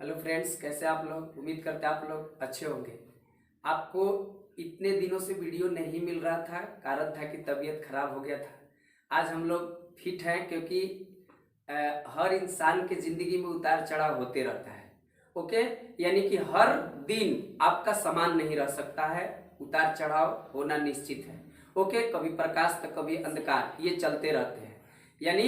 Hello friends, कैसे आप लोग। उम्मीद करते हैं आप लोग अच्छे होंगे। आपको इतने दिनों से वीडियो नहीं मिल रहा था, कारण था कि तबीयत खराब हो गया था। आज हम लोग फिट हैं क्योंकि हर इंसान के ज़िंदगी में उतार चढ़ाव होते रहता है। ओके, यानी कि हर दिन आपका समान नहीं रह सकता है, उतार चढ़ाव होना निश्चित है। ओके, कभी प्रकाश तो कभी अंधकार, ये चलते रहते हैं, यानी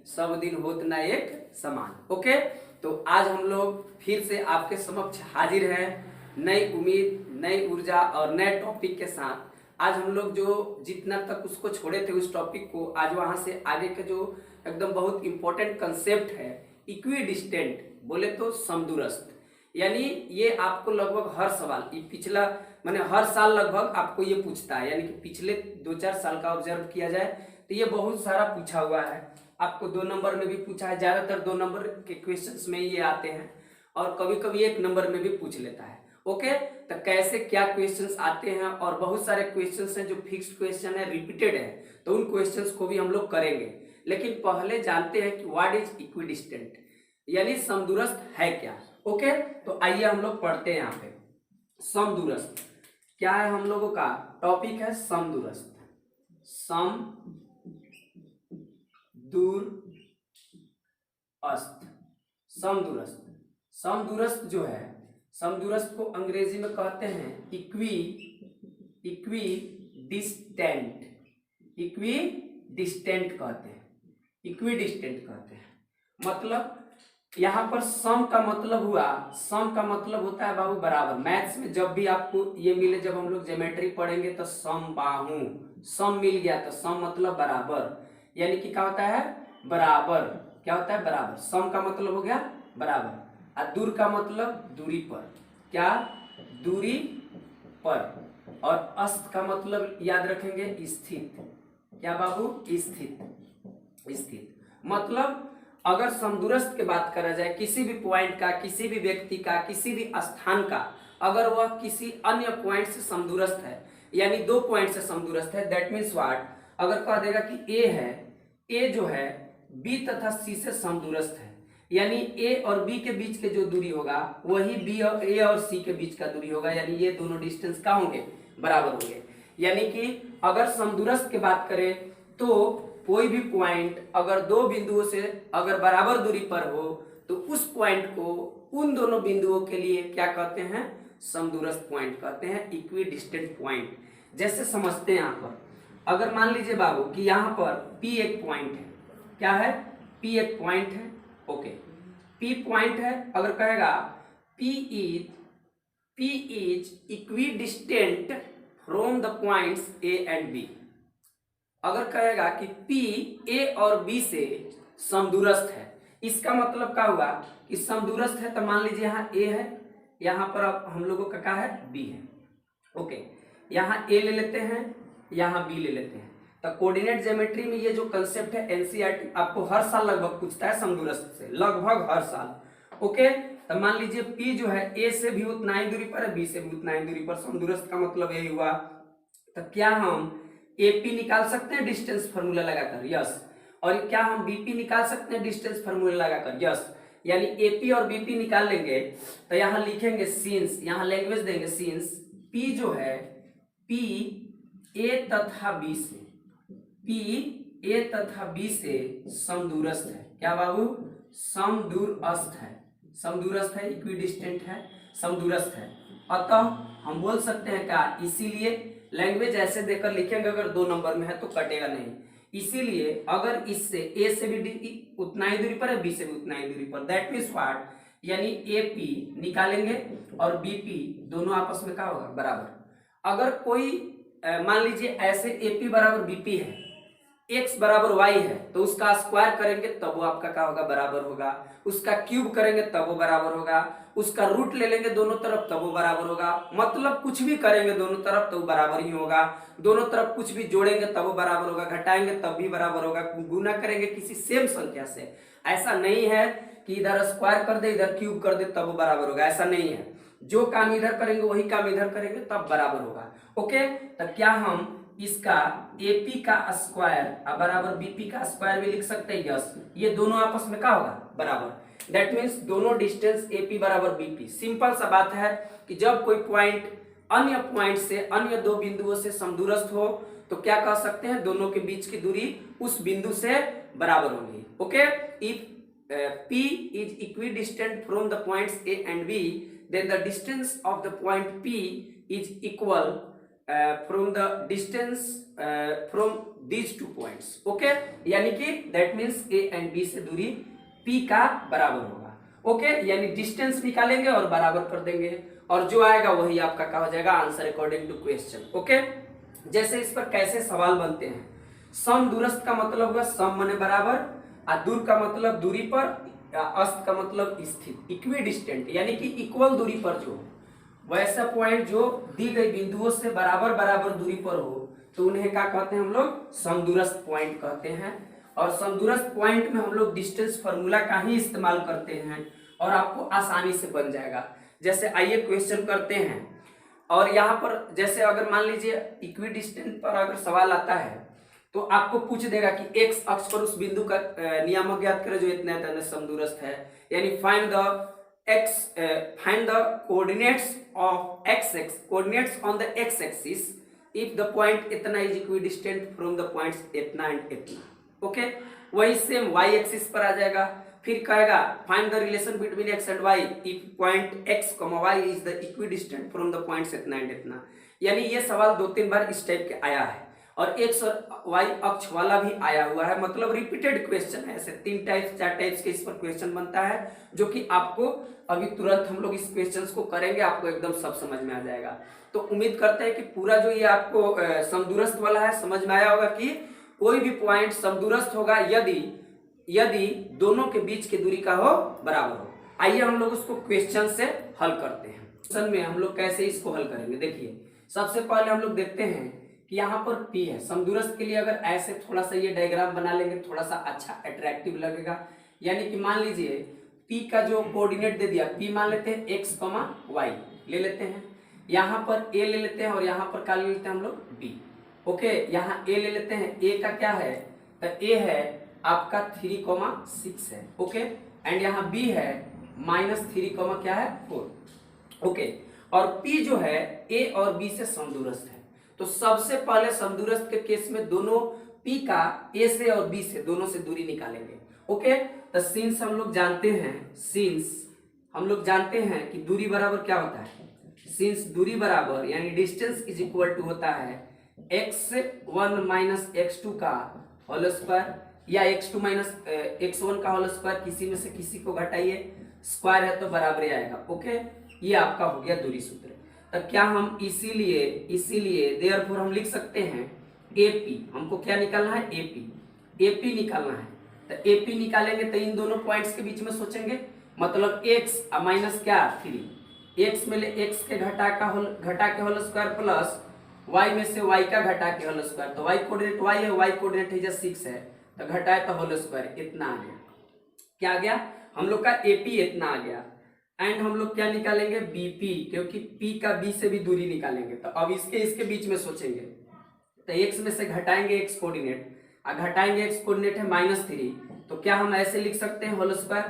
सब दिन होत ना एक समान। ओके, तो आज हम लोग फिर से आपके समक्ष हाजिर हैं, नई उम्मीद, नई ऊर्जा और नए टॉपिक के साथ। आज हम लोग जो जितना तक उसको छोड़े थे उस टॉपिक को, आज वहां से आगे के जो एकदम बहुत इंपॉर्टेंट कंसेप्ट है, इक्वी डिस्टेंट, बोले तो समदूरस्थ। यानी ये आपको लगभग हर सवाल, ये पिछला मैंने हर साल लगभग आपको ये पूछता है, यानी कि पिछले 2-4 साल का ऑब्जर्व किया जाए तो ये बहुत सारा पूछा हुआ है। आपको 2 नंबर में भी पूछा है, ज्यादातर 2 नंबर के क्वेश्चंस में ये आते हैं और कभी कभी 1 नंबर में भी पूछ लेता है। ओके, तो कैसे क्या क्वेश्चंस आते हैं, और बहुत सारे क्वेश्चंस हैं जो फिक्स्ड क्वेश्चन है, रिपीटेड है, तो उन क्वेश्चंस को भी हम लोग करेंगे। लेकिन पहले जानते हैं कि व्हाट इज इक्विडिस्टेंट, यानी समदूरस्थ है क्या। ओके, तो आइए हम लोग पढ़ते हैं। यहाँ पे समदूरस्थ क्या है, हम लोगों का टॉपिक है समदूरस्थ। समदूरस्थ, समदूरस्थ, समदूरस्थ जो है, समदूरस्थ को अंग्रेजी में कहते हैं इक्वी डिस्टेंट, इक्वी डिस्टेंट कहते हैं, इक्वी डिस्टेंट कहते हैं। मतलब यहाँ पर सम का मतलब हुआ, सम का मतलब होता है बाबू बराबर। मैथ्स में जब भी आपको ये मिले, जब हम लोग ज्योमेट्री पढ़ेंगे तो सम बाहु, सम मिल गया तो सम मतलब बराबर, यानी कि क्या होता है बराबर, क्या होता है बराबर। सम का मतलब हो गया बराबर, और दूर का मतलब दूरी पर, क्या दूरी पर, और अस्त का मतलब याद रखेंगे स्थित, क्या बाबू स्थित, स्थित। मतलब अगर समदूरस्थ की बात करा जाए, किसी भी पॉइंट का, किसी भी व्यक्ति का, किसी भी स्थान का, अगर वह किसी अन्य पॉइंट से समदूरस्थ है, यानी 2 पॉइंट से समदूरस्थ है, दैट मीन्स व्हाट, अगर कह देगा कि ए है, ए जो है बी तथा सी से समदूरस्थ है, यानी ए और बी के बीच के जो दूरी होगा वही बी और ए और सी के बीच का दूरी होगा, यानी ये दोनों डिस्टेंस क्या होंगे, बराबर होंगे। यानी कि अगर समदूरस्थ की बात करें तो कोई भी पॉइंट अगर 2 बिंदुओं से अगर बराबर दूरी पर हो तो उस पॉइंट को उन दोनों बिंदुओं के लिए क्या कहते हैं, समदूरस्थ पॉइंट कहते हैं, इक्वी डिस्टेंट पॉइंट। जैसे समझते हैं, यहाँ पर अगर मान लीजिए बाबू कि यहाँ पर P एक पॉइंट है, क्या है P एक पॉइंट है। ओके, P पॉइंट है, अगर कहेगा P is equi distant from the points A and B, अगर कहेगा कि P A और B से समदूरस्थ है, इसका मतलब क्या हुआ कि समदूरस्थ है, तो मान लीजिए यहाँ A है, यहाँ पर अब हम लोगों का क्या है B है। ओके, यहाँ A ले लेते हैं, यहाँ B ले लेते हैं। तो कोऑर्डिनेट ज्योमेट्री में ये जो कंसेप्ट है, एनसीईआरटी आपको हर साल लगभग पूछता है समदूरस्थ से, लगभग हर साल। ओके, तो मान लीजिए P जो है A से भी उतना ही दूरी पर है, B से भी उतना ही दूरी पर, समदूरस्थ का मतलब यही हुआ। तो क्या हम AP निकाल सकते हैं डिस्टेंस फार्मूला लगाकर, यस। और क्या हम BP निकाल सकते हैं डिस्टेंस फार्मूला लगाकर, यस। यानी AP और BP निकाल लेंगे तो यहाँ लिखेंगे सिंस, यहाँ लैंग्वेज देंगे सिंस P जो है P A तथा B से, P A तथा B से समदूरस्थ है, क्या बाबू समदूरस्थ है, समदूरस्थ है, इक्विडिस्टेंट है, समदूरस्थ है। अतः हम बोल सकते हैं क्या, इसीलिए लैंग्वेज ऐसे देकर लिखेंगे, अगर 2 नंबर में है तो कटेगा नहीं। इसीलिए अगर इससे A से भी उतना ही दूरी पर है, B से भी उतना ही दूरी पर, दैट मीन्स व्हाट, यानी AP निकालेंगे और BP दोनों आपस में क्या होगा, बराबर। अगर कोई मान लीजिए ऐसे AP बराबर BP है, x बराबर y है, तो उसका स्क्वायर करेंगे तब वो आपका क्या होगा, बराबर होगा। उसका क्यूब करेंगे तब वो बराबर होगा। उसका रूट ले लेंगे दोनों तरफ तब वो बराबर होगा। मतलब कुछ भी करेंगे दोनों तरफ तो वो बराबर ही होगा। दोनों तरफ कुछ भी जोड़ेंगे तब वो बराबर होगा, घटाएंगे तब भी बराबर होगा, गुना करेंगे किसी सेम संख्या से। ऐसा नहीं है कि इधर स्क्वायर कर दे इधर क्यूब कर दे तब वो बराबर होगा, ऐसा नहीं है। जो काम इधर करेंगे वही काम इधर करेंगे तब बराबर होगा। ओके, तो क्या हम इसका AP का स्क्वायर बराबर BP का स्क्वायर भी लिख सकते हैं, यस। ये दोनों आपस में क्या होगा, बराबर। दैट मीन्स दोनों डिस्टेंस AP बराबर BP। सिंपल सा बात है कि जब कोई पॉइंट अन्य पॉइंट से, अन्य दो बिंदुओं से समदूरस्थ हो तो क्या कह सकते हैं, दोनों के बीच की दूरी उस बिंदु से बराबर होगी। Okay, if P is equidistant from the points A and B, then the distance of the point P is equal from the distance from these two points। Okay, यानी कि that means A and B से दूरी P का बराबर होगा। Okay, यानी distance निकालेंगे और बराबर कर देंगे और जो आएगा वही आपका क्या हो जाएगा, answer according to question. Okay, जैसे इस पर कैसे सवाल बनते हैं, सम दूरस्थ का मतलब होगा सम माने बराबर, दूर का मतलब दूरी पर, अस्त का मतलब स्थित, इक्विडिस्टेंट यानी कि इक्वल दूरी पर जो, वैसा पॉइंट जो दी गई बिंदुओं से बराबर बराबर दूरी पर हो तो उन्हें क्या कहते हैं हम लोग, समदूरस्थ पॉइंट कहते हैं। और समदूरस्थ पॉइंट में हम लोग डिस्टेंस फार्मूला का ही इस्तेमाल करते हैं और आपको आसानी से बन जाएगा। जैसे आइए क्वेश्चन करते हैं, और यहाँ पर जैसे अगर मान लीजिए इक्विडिस्टेंट पर अगर सवाल आता है तो आपको पूछ देगा कि एक्स अक्ष पर उस बिंदु का नियामक ज्ञात करें जो इतना इतना समदूरस्थ है, यानी find the coordinates of coordinates on the x axis if the point इतना is equidistant from the points इतना एंड इतना। ओके, वही सेम वाई एक्सिस पर आ जाएगा, फिर कहेगा find the relation between x and y if point x y is the equidistant from the points इतना एंड इतना। यानी ये सवाल 2-3 बार इस टाइप के आया है और एक्स और वाई अक्ष वाला भी आया हुआ है, मतलब रिपीटेड क्वेश्चन है। ऐसे 3 टाइप्स 4 टाइप्स के इस पर क्वेश्चन बनता है जो कि आपको अभी तुरंत हम लोग इस क्वेश्चंस को करेंगे, आपको एकदम सब समझ में आ जाएगा। तो उम्मीद करते हैं कि पूरा जो ये आपको समदूरस्थ वाला है समझ में आया होगा कि कोई भी पॉइंट समदूरस्थ होगा यदि दोनों के बीच की दूरी का हो बराबर हो। आइए हम लोग उसको क्वेश्चन से हल करते हैं। क्वेश्चन में हम लोग कैसे इसको हल करेंगे, देखिए सबसे पहले हम लोग देखते हैं कि यहाँ पर P है समदूरस्थ के लिए, अगर ऐसे थोड़ा सा ये डायग्राम बना लेंगे थोड़ा सा अच्छा अट्रैक्टिव लगेगा। यानी कि मान लीजिए P का जो कोऑर्डिनेट दे दिया, P मान लेते हैं x, y ले लेते हैं, यहाँ पर A ले लेते हैं और यहाँ पर क्या ले लेते हैं हम लोग B। ओके, यहाँ A ले लेते हैं, A का क्या है तो A है आपका 3,6 है। ओके, एंड यहाँ B है -3, क्या है 4। ओके, और P जो है A और B से समदूरस्थ है। तो सबसे पहले समदूरस्थ के केस में दोनों P का A से और B से दोनों से दूरी निकालेंगे। ओके, तो सिंस हम लोग जानते हैं कि दूरी बराबर क्या होता है, सिंस दूरी बराबर यानी डिस्टेंस इज इक्वल टू होता है x1 - x2 का होल स्क्वायर या x2 - x1 का होल स्क्वायर, किसी में से किसी को घटाइए, स्क्वायर है तो बराबर आएगा। ओके, ये आपका हो गया दूरी सूत्र। तो क्या हम इसीलिए देयरफॉर हम लिख सकते हैं AP, हमको क्या निकालना है AP निकालना है। तो AP निकालेंगे तो इन दोनों पॉइंट्स के बीच में सोचेंगे, मतलब x माइनस क्या 3, x में ले x के घटा के होल स्क्वायर प्लस y में से y का घटा के होल स्क्वायर, तो y कोऑर्डिनेट y है, y कोऑर्डिनेट है 6 है, तो घटाए तो होल स्क्वायर इतना आ गया। क्या आ गया हम लोग का AP इतना आ गया। एंड हम लोग क्या निकालेंगे BP, क्योंकि P का B से भी दूरी निकालेंगे। तो अब इसके बीच में सोचेंगे तो x में से घटाएंगे x कोऑर्डिनेट, घटाएंगे x कोऑर्डिनेट है -3, तो क्या हम ऐसे लिख सकते हैं होल स्क्वायर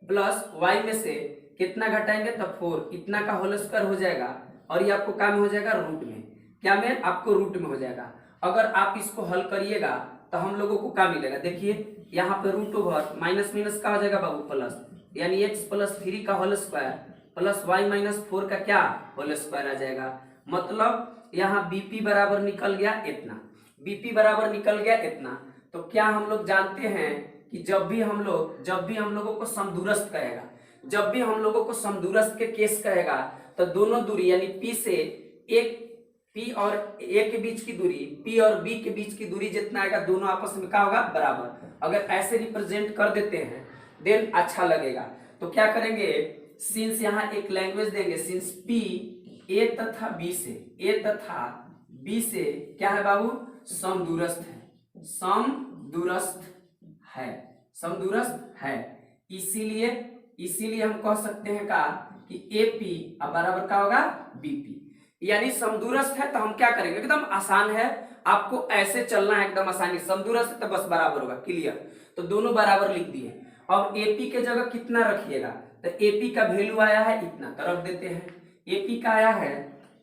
प्लस y में से कितना घटाएंगे तो 4, इतना का होल स्क्वायर हो जाएगा और ये आपको क्या में हो जाएगा रूट में, क्या में आपको रूट में हो जाएगा। अगर आप इसको हल करिएगा तो हम लोगों को क्या मिलेगा, देखिए यहाँ पे रूट ओवर माइनस का हो जाएगा बाबू प्लस, यानी x + 3 का होल स्क्वायर प्लस y - 4 का क्या होल स्क्वायर आ जाएगा। मतलब यहाँ BP बराबर निकल गया इतना, BP बराबर निकल गया इतना। तो क्या हम लोग जानते हैं कि जब भी हम लोगों को समदूरस्थ कहेगा, जब भी हम लोगों को समदूरस्थ के केस कहेगा तो दोनों दूरी यानी P और A के बीच की दूरी, P और B के बीच की दूरी जितना आएगा दोनों आपस में क्या होगा बराबर। अगर ऐसे रिप्रेजेंट कर देते हैं देन अच्छा लगेगा। तो क्या करेंगे, सिंस यहाँ एक लैंग्वेज देंगे, सिंस P A तथा B से क्या है बाबू समदूरस्थ है, इसीलिए हम कह सकते हैं का कि AP अब बराबर क्या होगा BP, यानी समदूरस्थ है। तो हम क्या करेंगे, एकदम आसान है, आपको ऐसे चलना है एकदम आसानी, समदूरस्थ है तो बस बराबर होगा, क्लियर। तो दोनों बराबर लिख दिए अब एपी के जगह कितना रखिएगा, तो एपी का वैल्यू आया है इतना, तो रख देते हैं। एपी का आया है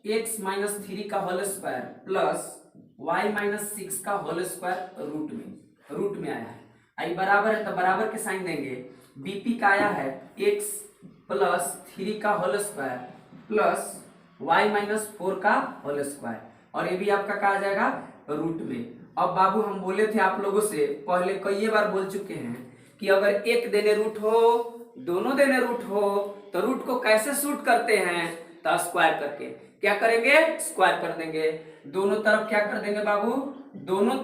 x माइनस 3 का whole square plus y minus 6 का होल स्क्वायर रूट में आया है। आई बराबर है तो बराबर के साइन देंगे। बीपी का आया है x प्लस 3 का whole square plus y minus 4 का होल स्क्वायर, और ये भी आपका कहा जाएगा रूट में। अब बाबू हम बोले थे आप लोगों से पहले कई बार बोल चुके हैं कि अगर एक देने रूट हो दोनों देने रूट हो तो रूट को कैसे शूट करते हैं, तो स्क्वायर करके। क्या करेंगे, स्क्वायर कर देंगे। दोनों तरफ क्या कर देंगे बाबू, दोनों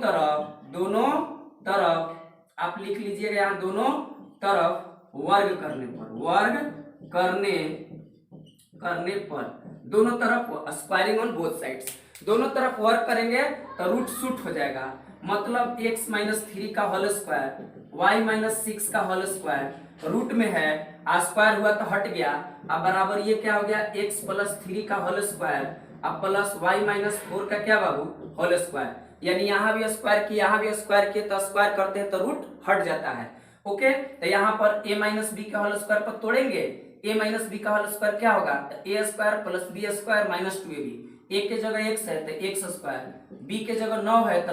तरफ आप लिख लीजिएगा यहाँ, दोनों तरफ वर्ग करने पर दोनों तरफ स्क्वायरिंग ऑन बोथ साइड्स, दोनों तरफ वर्क करेंगे तो रूट शूट हो जाएगा। मतलब x माइनस 3 का होल स्क्वायर y माइनस 6 का होल स्क्वायर रूट में है, स्क्वायर हुआ तो हट गया। अब बराबर ये क्या हो गया, x प्लस 3 का होल स्क्वायर अब प्लस y माइनस 4 का क्या बाबू, होल स्क्वायर। यानी यहाँ भी स्क्वायर किया यहाँ भी स्क्वायर किया तो स्क्वायर करते हैं तो रूट हट जाता है। ओके, तो यहाँ पर a माइनस बी का होल स्क्वायर पर तोड़ेंगे, a माइनस बी का होल स्क्वायर क्या होगा, a square plus b square minus 2ab। a के जगह x है तो x स्क्वायर, b के जगह 9 है तो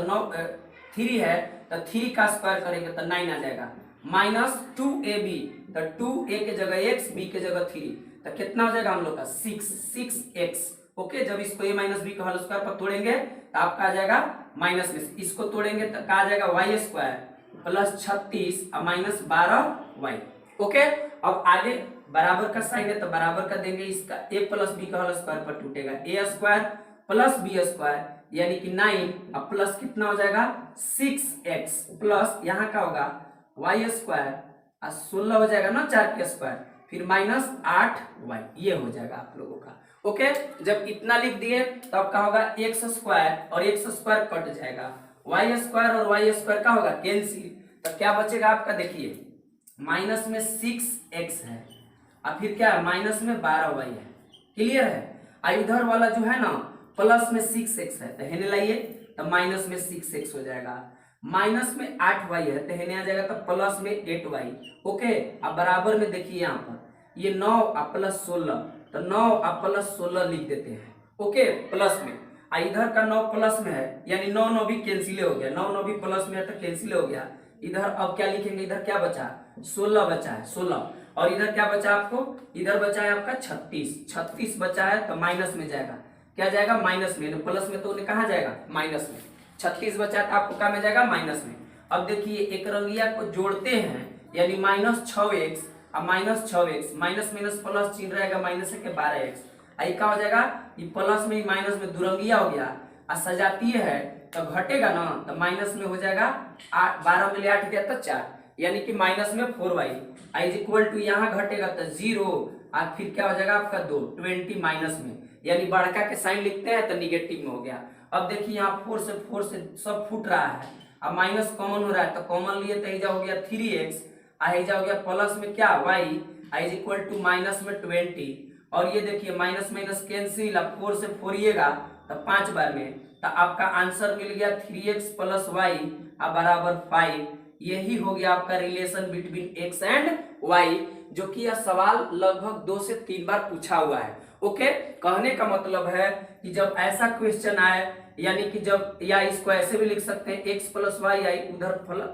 3 है तो 3 का स्क्वायर करेंगे तो 9 आ जाएगा, माइनस 2ab तो 2a के जगह x b के जगह 3 तो कितना हो जाएगा हम लोग का 6x। ओके, जब इसको a माइनस बी का होल स्क्वायर पर तोड़ेंगे तो आपका आ जाएगा माइनस में, इसको तोड़ेंगे तो क्या आ जाएगा y स्क्वायर प्लस 36 और माइनस 12y। ओके, अब आगे बराबर का साइन है तो बराबर का देंगे, इसका a प्लस बी का होल स्क्वायर पर टूटेगा a square plus b square यानी कि 9 अब प्लस कितना हो जाएगा 6x प्लस यहाँ का होगा y स्क्वायर और 16 हो जाएगा ना 4 के स्क्वायर फिर माइनस 8y, ये हो जाएगा आप लोगों का। ओके, जब इतना लिख दिए तब क्या होगा x स्क्वायर और x स्क्वायर कट जाएगा, y स्क्वायर और y स्क्वायर का होगा कैंसिल, तो क्या बचेगा आपका, देखिए माइनस में 6x है और फिर क्या है माइनस में 12y है। क्लियर है, इधर वाला जो है ना प्लस में 6x है तो हेने लाइए तो माइनस में 6x हो जाएगा, माइनस में 8y है तो हेने आ जाएगा तो प्लस में 8y। ओके, अब बराबर में देखिए यहाँ पर ये 9 और प्लस 16 तो 9 और प्लस 16 लिख देते हैं। ओके, प्लस में इधर का 9 प्लस में है यानी 9 9 भी कैंसिल हो गया, 9 9 भी प्लस में है तो कैंसिल हो गया। इधर अब क्या लिखेंगे, इधर क्या बचा 16 बचा है 16, और इधर क्या बचा आपको, इधर बचा है आपका 36 बचा है तो माइनस में जाएगा, क्या जाएगा माइनस में, प्लस में तो कहाँ जाएगा माइनस में, 36 बचा है तो आपको क्या में जाएगा माइनस में। अब देखिए एक रंगिया को जोड़ते हैं यानी माइनस 6x और minus 6x minus minus plus चिन्ह रहेगा माइनस के 12x, आई क्या हो जाएगा ये प्लस में माइनस में दुरंगिया हो गया और सजातीय है तो घटेगा ना तो माइनस में हो जाएगा 12 में 8 गया तो 4 यानी कि माइनस में 4y इज इक्वल टू यहाँ घटेगा तो 0 और फिर क्या हो जाएगा आपका 2 20 माइनस में, यानी बढ़का के साइन लिखते हैं तो निगेटिव में हो गया। अब देखिए यहाँ 4 से सब फूट रहा है, अब माइनस कॉमन हो रहा है तो कॉमन लिए तो इजा हो गया 3x इजा हो गया प्लस में क्या y is equal to minus में 20, और ये देखिए माइनस माइनस कैंसिल, अब 4 से फोड़िएगा तो 5 बार में तो आपका आंसर मिल गया 3x प्लस y बराबर 5। यही हो गया आपका relation between x and y, जो कि यह सवाल लगभग 2 से 3 बार पूछा हुआ है। ओके, कहने का मतलब है कि जब ऐसा क्वेश्चन आए यानी कि जब या इसको ऐसे भी लिख सकते हैं x प्लस वाई आई उधर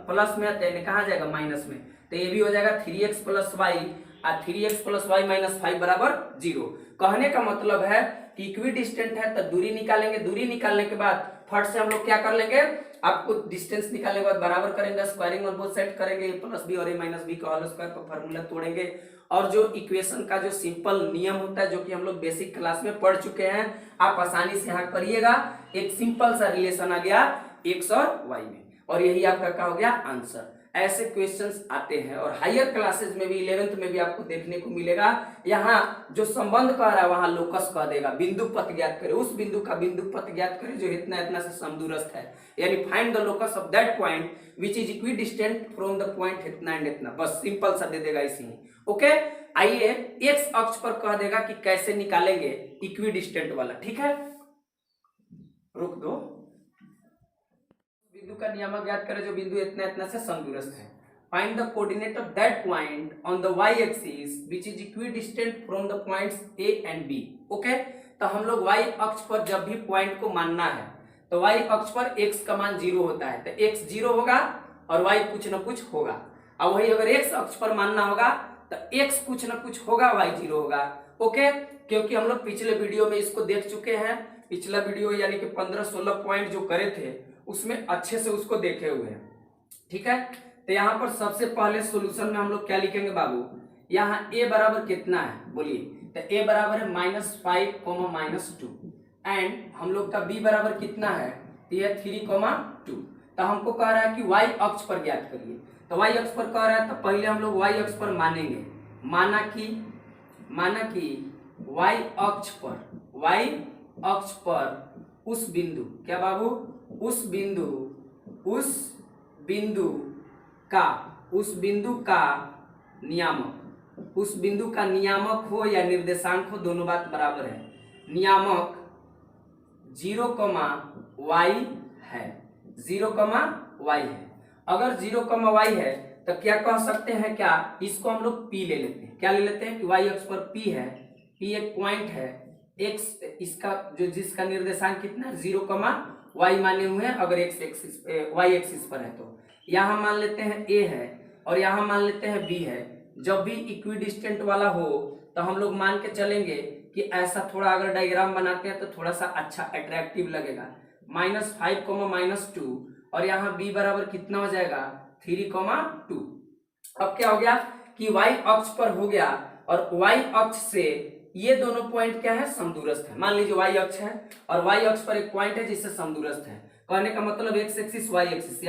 प्लस में है कहाँ जाएगा माइनस में, तो ये भी हो जाएगा 3x प्लस वाई और 3x प्लस वाई माइनस 5 बराबर 0। कहने का मतलब है कि इक्वी डिस्टेंट है तो दूरी निकालेंगे, दूरी निकालने के बाद फट से हम लोग क्या कर लेंगे, आपको डिस्टेंस निकालने के बाद बराबर करेंगे, स्क्वायरिंग और बोथ साइड करेंगे, a प्लस बी और a माइनस बी का होल स्क्वायर का फार्मूला तोड़ेंगे, और जो इक्वेशन का जो सिंपल नियम होता है जो कि हम लोग बेसिक क्लास में पढ़ चुके हैं, आप आसानी से यहाँ करिएगा। एक सिंपल सा रिलेशन आ गया x और y में, और यही आपका क्या हो गया आंसर। ऐसे क्वेश्चंस आते हैं और हायर क्लासेस में भी 11th में भी आपको देखने को मिलेगा। यहाँ जो संबंध कह रहा है वहां लोकस कह देगा, बिंदु पथ ज्ञात करे, उस बिंदु का बिंदु पथ ज्ञात करे जो इतना इतना से समदूरस्थ है, यानी find the locus of that point which is equi distant from the point इतना एंड इतना, बस सिंपल सा दे देगा इसी में। ओके, आइए एक्स अक्ष पर कह देगा कि कैसे निकालेंगे इक्वी डिस्टेंट वाला, ठीक है, रुक दो। बिंदु का नियामक ज्ञात करें जो बिंदु इतना इतना से समदूरस्थ है। find the coordinate of that point on the y axis which is equidistant from the points a and b. Okay, तो हम लोग y अक्ष पर जब भी पॉइंट को मानना है तो y अक्ष पर x का मान 0 होता है, तो x 0 होगा और y कुछ न कुछ होगा। अब वही अगर x अक्ष पर मानना होगा तो x कुछ न कुछ होगा, y 0 होगा। ओके, क्योंकि हम लोग पिछले वीडियो में इसको देख चुके हैं। पिछला वीडियो यानी कि 15-16 पॉइंट जो करे थे उसमें अच्छे से उसको देखे हुए हैं। ठीक है, तो यहाँ पर सबसे पहले सॉल्यूशन में हम लोग क्या लिखेंगे बाबू, यहाँ a बराबर कितना है बोलिए, तो a बराबर है -5, -2 एंड हम लोग का b बराबर कितना है, तो यह 3, 2। तो हमको कह रहा है कि y अक्ष पर ज्ञात करिए, तो y अक्ष पर कह रहा है तो पहले हम लोग y अक्ष पर मानेंगे। माना कि y अक्ष पर उस बिंदु, क्या बाबू, उस बिंदु का नियामक हो या निर्देशांक हो, दोनों बात बराबर है। नियामक 0, y है, 0, y है। अगर 0, y है तो क्या कह सकते हैं, क्या इसको हम लोग p ले लेते हैं। क्या ले लेते हैं कि y अक्ष पर p है, p एक पॉइंट है, x इसका जो जिसका निर्देशांक कितना है 0, y माने हुए हैं। अगर x एक्सिस y एक्सिस पर है तो यहाँ मान लेते हैं a है और यहाँ मान लेते हैं b है। जब भी इक्विडिस्टेंट वाला हो तो हम लोग मान के चलेंगे कि ऐसा थोड़ा अगर डायग्राम बनाते हैं तो थोड़ा सा अच्छा अट्रैक्टिव लगेगा। -5, -2 और यहाँ b बराबर कितना हो जाएगा 3, 2। अब क्या हो गया कि y अक्ष पर हो गया और y अक्ष से ये दोनों पॉइंट क्या है, समदूरस्थ है। मान लीजिए y अक्ष है और y अक्ष पर एक पॉइंट है जिससे समदूरस्थ है। कहने का मतलब x एक्सिस y एक्सिस,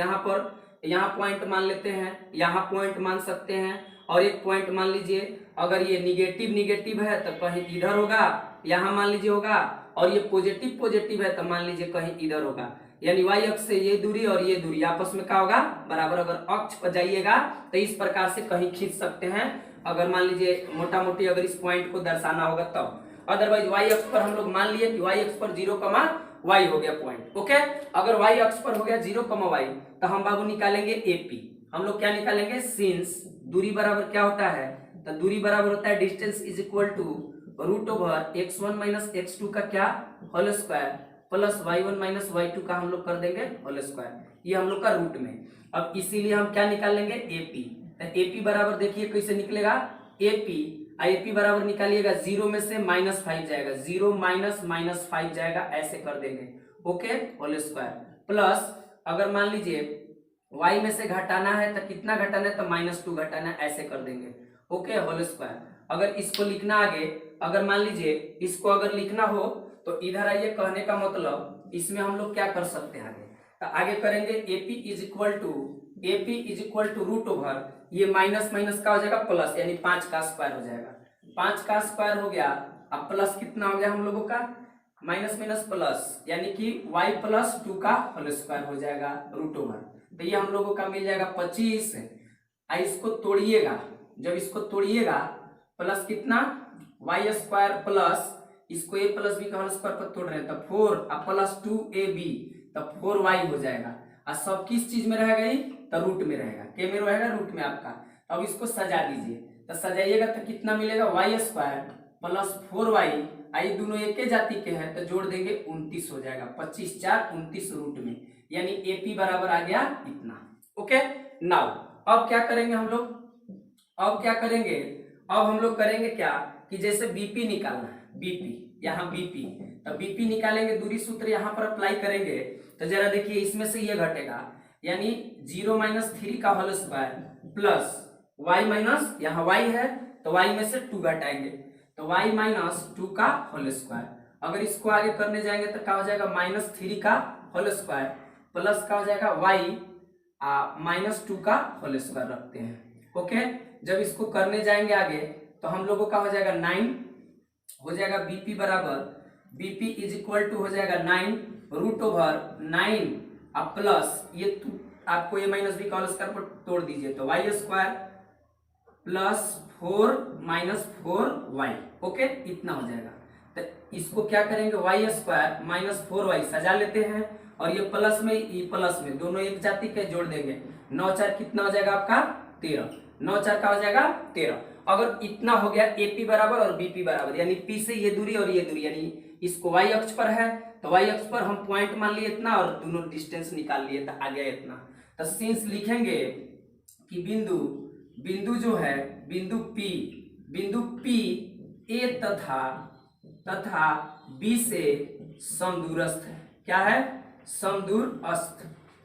यहाँ पॉइंट मान लेते हैं, यहाँ पॉइंट मान सकते हैं और एक पॉइंट मान लीजिए अगर ये निगेटिव है तो कहीं इधर होगा, यहाँ मान लीजिए होगा, और ये पॉजिटिव है तो मान लीजिए कहीं इधर होगा। यानी y अक्ष से ये दूरी और ये दूरी आपस में क्या होगा, बराबर। अगर अक्ष पर जाइएगा तो इस प्रकार से कहीं खींच सकते हैं, अगर मान लीजिए मोटा मोटी अगर इस पॉइंट को दर्शाना होगा तब। अदरवाइज y अक्ष पर हम लोग मान लिए कि y अक्ष पर 0, y हो गया पॉइंट। ओके, अगर y अक्ष पर हो गया 0, y तो हम बाबू निकालेंगे AP। हम लोग क्या निकालेंगे, सिंस दूरी बराबर क्या होता है, तो दूरी बराबर होता है distance is equal to √x1 - x2 का क्या whole square plus y1 - y2 का हम लोग कर देंगे होल स्क्वायर, ये हम लोग का रूट में। अब इसीलिए हम क्या निकाल लेंगे AP। तो AP बराबर देखिए कैसे निकलेगा, AP बराबर निकालिएगा 0 में से -5 जाएगा, 0 - -5 जाएगा, ऐसे कर देंगे। ओके, होल स्क्वायर प्लस अगर मान लीजिए y में से घटाना है तो कितना घटाना है, तो -2 घटाना है, ऐसे कर देंगे। Okay, whole square. अगर इसको लिखना आगे, अगर मान लीजिए इसको अगर लिखना हो तो इधर आइए, कहने का मतलब इसमें हम लोग क्या कर सकते हैं आगे, तो आगे करेंगे AP is equal to root over, ये माइनस का हो जाएगा प्लस, यानी 5 का स्क्वायर हो जाएगा। 5 का स्क्वायर हो गया, अब प्लस कितना हो गया हम लोगों का, माइनस प्लस, यानी कि y+2 का होल स्क्वायर हो जाएगा रूट ओवर। तो ये हम लोगों का मिल जाएगा 25। इसको तोड़िएगा, जब इसको तोड़िएगा प्लस कितना y² प्लस इसको a प्लस b का होल स्क्वायर पर तोड़ रहे हैं तो 4 और प्लस 2ab, तो 4y हो जाएगा। और सब किस चीज में रहेगा, तो रूट में रहेगा, के में रहेगा, रूट में आपका। अब इसको सजा दीजिए, तो सजाइएगा तो कितना मिलेगा, y² प्लस 4y, आई दोनों एक जाति के हैं तो जोड़ देंगे 29 हो जाएगा, 25 4 29 रूट में, यानी AP बराबर आ गया इतना। ओके, नाउ अब क्या करेंगे हम लोग, अब हम लोग करेंगे क्या कि जैसे BP निकालना है, यहाँ BP, तो BP निकालेंगे, दूरी सूत्र यहाँ पर अप्लाई करेंगे तो जरा देखिए इसमें से ये घटेगा, यानी 0 - 3 का whole square plus y minus, यहाँ y है तो y में से 2 घटाएंगे तो y - 2 का होल स्क्वायर। अगर इसको आगे करने जाएंगे तो क्या हो जाएगा, -3 का होल स्क्वायर प्लस का हो जाएगा y -2 का होल स्क्वायर रखते हैं। ओके, जब इसको करने जाएंगे आगे तो हम लोगों का हो जाएगा 9, हो जाएगा BP इज इक्वल टू हो जाएगा 9 रूट ओवर 9 अब प्लस ये आपको a - b का होल स्क्वायर पर तोड़ दीजिए तो y² प्लस 4 - 4y। ओके, इतना हो जाएगा। तो इसको क्या करेंगे, y² - 4y सजा लेते हैं और ये प्लस में दोनों एक जाति के जोड़ देंगे, 9 4 कितना हो जाएगा आपका 13, 9 4 का हो जाएगा 13। अगर इतना हो गया AP बराबर और BP बराबर, यानी P से ये दूरी और ये दूरी, यानी इसको y अक्ष पर है तो y अक्ष पर हम पॉइंट मान लिए इतना और दोनों डिस्टेंस निकाल लिए तो आ गया इतना। तो सिंस लिखेंगे कि बिंदु जो है बिंदु P A तथा B से समदूरस्थ है। क्या है?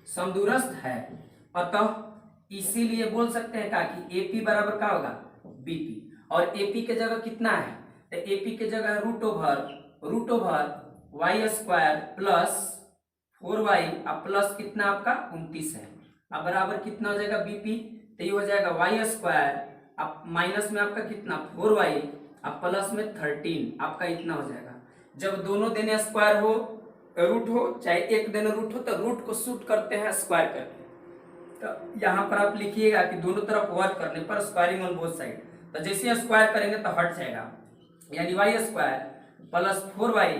समदूरस्थ है। अतः इसीलिए बोल सकते हैं कि AP बराबर क्या होगा? BP। और AP के जगह कितना है? तो AP के जगह root over y square plus 4y अब प्लस कितना आपका 29 है। अब बराबर कितना हो जाएगा BP? तो ये हो जाएगा y स्क्वायर अब माइनस में आपका कितना 4y अब प्लस में 13 आपका इतना हो जाएगा। जब दोनों देने स्क्वायर हो रूट हो चाहे एक देने रूट हो तो रूट को शूट करते हैं स्क्वायर करके। तो यहाँ पर आप लिखिएगा कि दोनों तरफ वर्क करने पर स्क्वायरिंग ऑन बोथ साइड, तो जैसे स्क्वायर करेंगे तो हट जाएगा, यानी y square plus 4y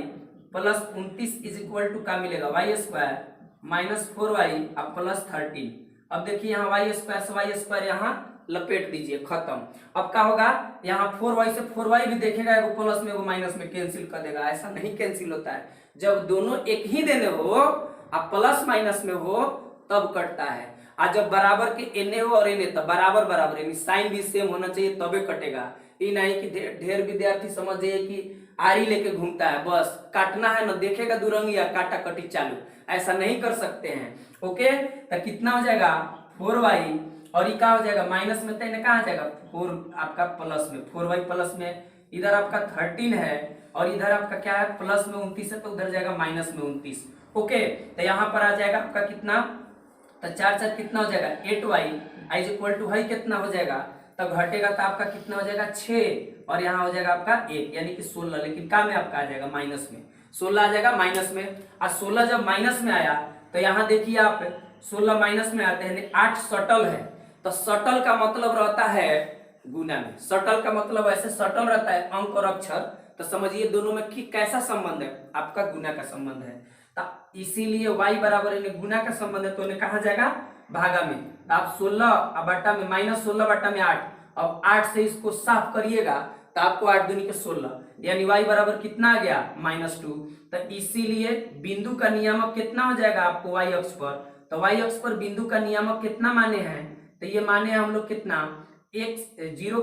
plus 29 is equal to क्या मिलेगा? y स्क्वायर माइनस 4y अब प्लस 13। अब देखिए यहाँ y स्क्वायर से y स्क्वायर यहाँ लपेट दीजिए, खत्म। अब क्या होगा? यहाँ 4y से 4y भी देखेगा, एगो प्लस में एगो माइनस में कैंसिल कर देगा। ऐसा नहीं कैंसिल होता है, जब दोनों एक ही देने हो अब प्लस माइनस में हो तब कटता है। आज जब बराबर के एने हो और एने तब बराबर बराबर यानी साइन भी सेम होना चाहिए तबे कटेगा। ये नहीं कि ढेर विद्यार्थी समझ जाइए कि आरी लेके घूमता है, बस काटना है ना देखेगा दुरंगी या काटा कटी चालू, ऐसा नहीं कर सकते हैं। ओके, तो कितना हो जाएगा 4y और ये क्या हो जाएगा माइनस में, तो कहाँ आ जाएगा 4 आपका प्लस में 4y प्लस में, इधर आपका 13 है और इधर आपका क्या है प्लस में 29 है तो उधर जाएगा माइनस में 29। ओके, तो यहाँ पर आ जाएगा आपका कितना, तो 4 4 कितना हो जाएगा 8y is equal to y कितना हो जाएगा, तब घटेगा तो आपका कितना हो जाएगा 6 और यहाँ हो जाएगा आपका 1 यानी कि 16, लेकिन क्या में आपका आ जाएगा माइनस में 16 आ जाएगा माइनस में। और 16 जब माइनस में आया तो यहाँ देखिए आप 16 माइनस में आते हैं 8 सटल है, तो सटल का मतलब रहता है गुना में, सटल का मतलब ऐसे सटल रहता है अंक और अक्षर, तो समझिए दोनों में कि कैसा संबंध है आपका गुना का संबंध है। तो इसीलिए y बराबर गुना का संबंध है तो उन्हें कहा जाएगा भागा में। तो आप 16 बटा में माइनस 16 बटा में 8, अब 8 से इसको साफ करिएगा तो आपको 8 दूनी के 16 यानी y बराबर कितना आ गया -2। तो इसीलिए बिंदु का नियामक कितना हो जाएगा आपको y अक्ष पर, तो y अक्ष पर बिंदु का नियामक कितना माने हैं, तो ये माने हैं हम लोग कितना x 0,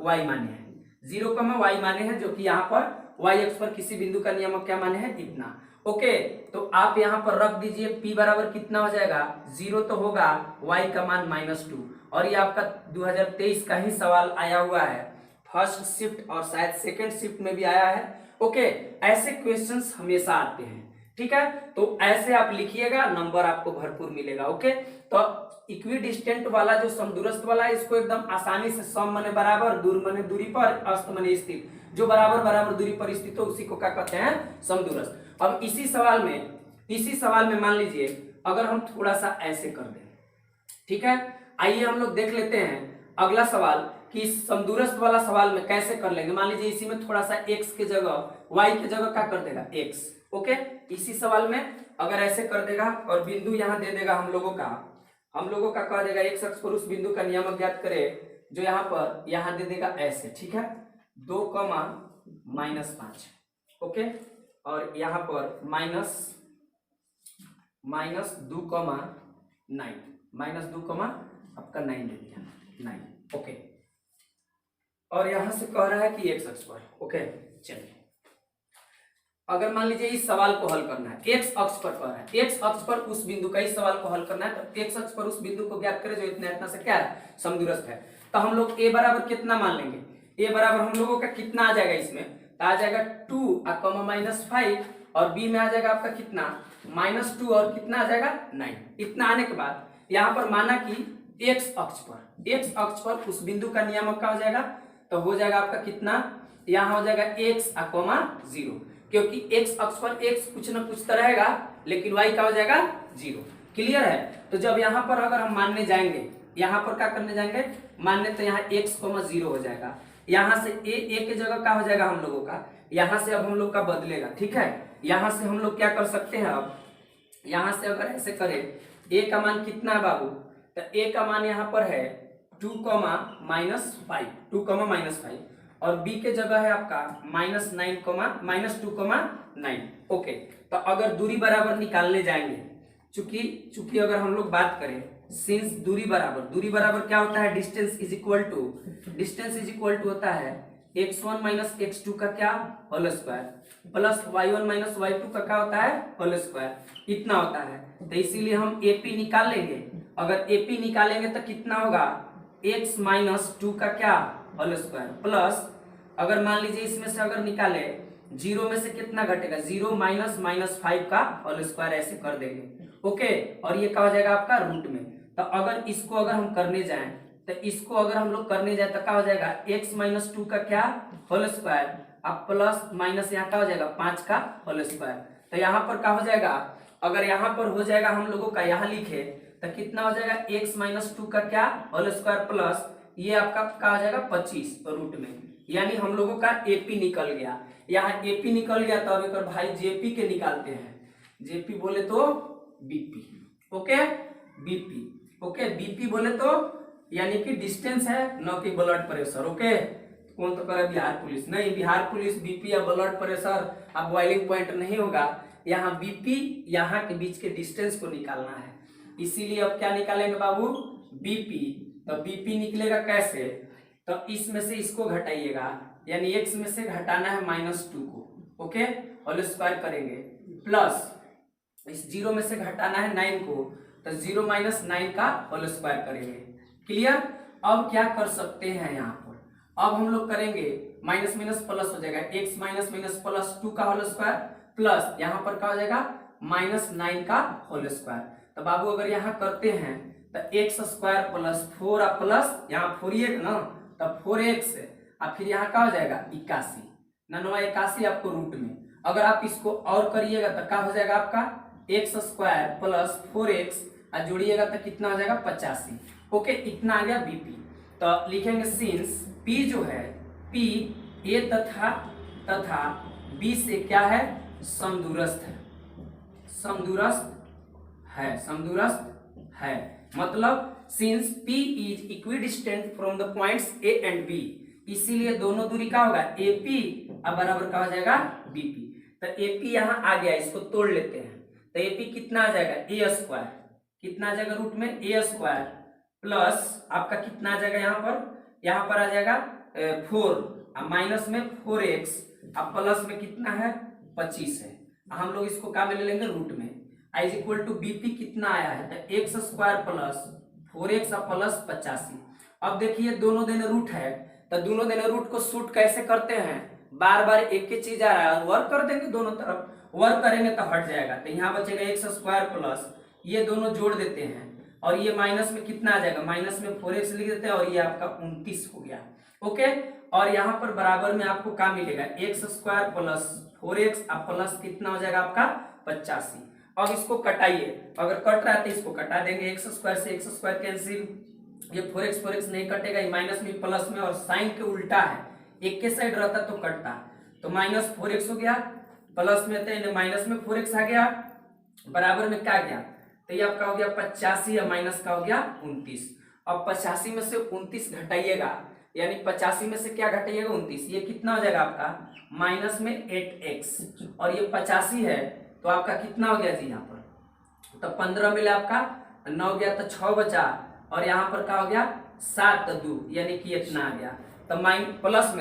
y माने हैं 0, y माने हैं, जो कि यहाँ पर y अक्ष पर किसी बिंदु का नियामक क्या माने हैं इतना। ओके, तो आप यहाँ पर रख दीजिए p बराबर कितना हो जाएगा 0 तो होगा, y का मान -2, और ये आपका 2023 का ही सवाल आया हुआ है फर्स्ट शिफ्ट और शायद सेकंड शिफ्ट में भी आया है। ओके, ऐसे क्वेश्चंस हमेशा आते हैं, ठीक है, तो ऐसे आप लिखिएगा नंबर आपको भरपूर मिलेगा। ओके, तो इक्विडिस्टेंट वाला जो समदूरस्थ वाला है इसको एकदम आसानी से सम माने बराबर, दूर माने दूरी पर, अस्त माने स्थित, जो बराबर बराबर दूरी पर स्थित हो उसी को क्या कहते हैं समदूरस्थ। अब इसी सवाल में मान लीजिए अगर हम थोड़ा सा ऐसे कर दें, ठीक है, आइए हम लोग देख लेते हैं अगला सवाल कि समदूरस्थ वाला सवाल में कैसे कर लेंगे। मान लीजिए इसी में थोड़ा सा x के जगह y के जगह क्या कर देगा x। ओके, इसी सवाल में अगर ऐसे कर देगा और बिंदु यहाँ दे देगा हम लोगों का कह देगा x अक्ष पर उस बिंदु का नियामक ज्ञात करे, जो यहाँ दे देगा ऐसे, ठीक है 2, -5। ओके, और यहाँ पर -2, आपका 9 दे दिया 9। ओके, और यहां से कह रहा है कि x अक्ष पर। ओके, चलिए अगर मान लीजिए इस सवाल को हल करना है, x अक्ष पर कह रहा है, x अक्ष पर उस बिंदु का इस सवाल को हल करना है, तो x अक्ष पर उस बिंदु को ज्ञात करें जो इतना से क्या है समदूरस्थ है। तो हम लोग a बराबर कितना मान लेंगे, a बराबर हम लोगों का कितना आ जाएगा, इसमें तो आ जाएगा 2 -5 और b में आ जाएगा आपका कितना -2 और कितना आ जाएगा 9। इतना आने के बाद यहाँ पर माना कि x अक्ष पर उस बिंदु का नियामक क्या हो जाएगा, तो हो जाएगा आपका कितना, यहाँ हो जाएगा x 0, क्योंकि x अक्ष पर x कुछ ना कुछ तो रहेगा लेकिन y का हो जाएगा 0। क्लियर है। तो जब यहाँ पर अगर हम मानने जाएंगे, यहाँ पर क्या करने जाएंगे मानने, तो यहाँ x 0 हो जाएगा, यहाँ से a के जगह क्या हो जाएगा हम लोगों का, यहाँ से अब हम लोग का बदलेगा, ठीक है। यहाँ से हम लोग क्या कर सकते हैं, अब यहाँ से अगर ऐसे करें a का मान कितना है बाबू, तो a का मान यहाँ पर है 2, -5, 2, -5 और b के जगह है आपका -9, ओके। तो अगर दूरी बराबर निकालने जाएंगे, चूंकि अगर हम लोग बात करें सिंस दूरी बराबर क्या होता है, डिस्टेंस इज इक्वल टू होता है x1 - x2 का क्या whole square plus y1 - y2 का क्या होता है होल स्क्वायर, इतना होता है। तो इसीलिए हम AP निकाल लेंगे। अगर AP निकालेंगे तो कितना होगा, x - 2 का क्या होल स्क्वायर प्लस, अगर मान लीजिए इसमें से अगर निकाले 0 में से कितना घटेगा, 0 -5 का होल स्क्वायर, ऐसे कर देंगे, ओके। और ये क्या हो जाएगा आपका रूट में। तो अगर इसको अगर हम करने जाएं तो इसको अगर हम लोग करने जाए तो क्या हो जाएगा, x - 2 का क्या होल स्क्वायर अब प्लस माइनस यहाँ क्या हो जाएगा 5 का होल स्क्वायर। तो यहाँ पर क्या हो जाएगा, अगर यहाँ पर हो जाएगा हम लोगों का, यहाँ लिखे तो कितना हो जाएगा, x - 2 का क्या होल स्क्वायर प्लस ये आपका क्या हो जाएगा 25 रूट में, यानी हम लोगों का AP निकल गया। यहाँ AP निकल गया तो अब एक भाई JP के निकालते हैं। JP बोले तो BP, okay, BP, okay, BP बोले तो यानी कि डिस्टेंस है, न कि ब्लड प्रेशर, ओके। कौन तो करे बिहार पुलिस, नहीं, बिहार पुलिस BP या ब्लड प्रेशर अब बॉइलिंग पॉइंट नहीं होगा। यहाँ BP यहाँ के बीच के डिस्टेंस को निकालना है, इसीलिए अब क्या निकालेंगे बाबू, BP। तो BP निकलेगा कैसे, तो इसमें से इसको घटाइएगा, यानी x में से घटाना है -2 को, ओके, होल स्क्वायर करेंगे प्लस इस 0 में से घटाना है 9 को, तो 0 - 9 का होल स्क्वायर करेंगे। क्लियर। अब क्या कर सकते हैं यहाँ पर, अब हम लोग करेंगे माइनस माइनस प्लस हो जाएगा, x - +2 का होल स्क्वायर प्लस यहाँ पर क्या हो जाएगा -9 का होल स्क्वायर। तो बाबू अगर यहाँ करते हैं तो x² + 4 प्लस यहाँ 4 ना, तब 4x और फिर यहाँ क्या हो जाएगा 81, 81 आपको रूट में। अगर आप इसको और करिएगा तो क्या हो जाएगा आपका x² + 4x और जोड़िएगा तो कितना हो जाएगा 85, ओके, इतना आ गया BP। तो लिखेंगे सिंस P जो है, P A तथा B से क्या है, समदूरस्थ है, मतलब since P is equidistant from the points A and B, इसीलिए दोनों दूरी क्या होगा AP और बराबर क्या हो जाएगा BP। तो AP यहाँ आ गया, इसको तोड़ लेते हैं। तो AP कितना आ जाएगा A², कितना आ जाएगा रूट में A² प्लस आपका कितना आ जाएगा यहाँ पर आ जाएगा 4 माइनस में 4x अब प्लस में कितना है 25 है, हम लोग इसको क्या में ले लेंगे रूट में, इज इक्वल टू BP कितना आया है तो x² + 4x प्लस 85। अब देखिए दोनों दिन रूट है, तो दोनों दिन रूट को शूट कैसे करते हैं, बार बार एक ही चीज आ रहा है, वर्क कर देंगे दोनों तरफ, वर्क करेंगे तो हट जाएगा, तो यहाँ बचेगा x² प्लस ये दोनों जोड़ देते हैं और ये माइनस में कितना आ जाएगा, माइनस में 4x लिख देते हैं और ये आपका 29 हो गया, ओके। और यहाँ पर बराबर में आपको क्या मिलेगा x² + 4x अब प्लस कितना हो जाएगा आपका 85। अब इसको कटाइए, अगर कट रहा है तो इसको कटा देंगे, x² से x² कैंसिल, ये 4x नहीं कटेगा, माइनस में प्लस में, और साइन के उल्टा है, एक के साइड रहता तो कटता, तो -4x हो गया, प्लस में तो माइनस में 4x आ गया, बराबर में क्या गया, तो ये आपका हो गया 85 या माइनस का हो गया 29। अब 85 में से 29 घटाइएगा, यानी 85 में से क्या घटाइएगा 29, ये कितना हो जाएगा आपका माइनस में 8x, और ये 85 है तो आपका कितना हो गया जी यहाँ पर, तो 15 मिला आपका 9 गया तो 6 बचा, और यहाँ पर क्या हो गया 7 2 यानी कि इतना आ गया, तो प्लस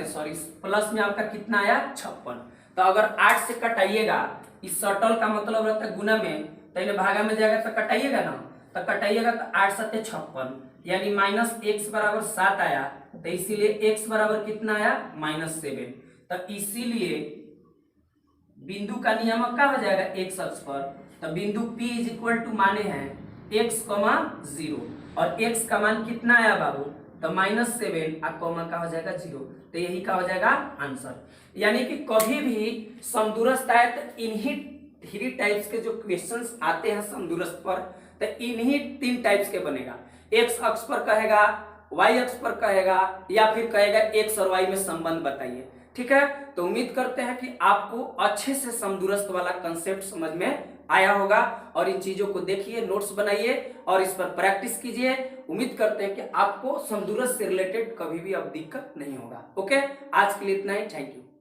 में आपका कितना आया 56। तो अगर 8 से कटाइएगा, इस शटल का मतलब रहता है गुना में, तो इन्हें भागा में जाएगा तो कटाइएगा ना, तो कटाइएगा तो 8 × 7 = 56, यानी -x = 7 आया, तो इसीलिए x बराबर कितना आया -7। तो इसीलिए बिंदु का नियामक क्या हो जाएगा x अक्ष पर, तो बिंदु P = माने हैं x, 0 और x का मान कितना आया बाबू, तो -7 और कॉमा का हो जाएगा 0, तो यही का हो जाएगा आंसर। यानी कि कभी भी समदूरस्थ आए तो इन्हीं 3 टाइप्स के जो क्वेश्चंस आते हैं समदूरस्थ पर, तो इन्हीं 3 टाइप्स के बनेगा। x अक्ष पर कहेगा वाई अक्ष पर कहेगा या फिर कहेगा एक्स और वाई में संबंध बताइए। ठीक है, तो उम्मीद करते हैं कि आपको अच्छे से समदूरस्थ वाला कंसेप्ट समझ में आया होगा और इन चीजों को देखिए, नोट्स बनाइए और इस पर प्रैक्टिस कीजिए। उम्मीद करते हैं कि आपको समदूरस्थ से रिलेटेड कभी भी अब दिक्कत नहीं होगा। ओके, आज के लिए इतना ही। Thank you.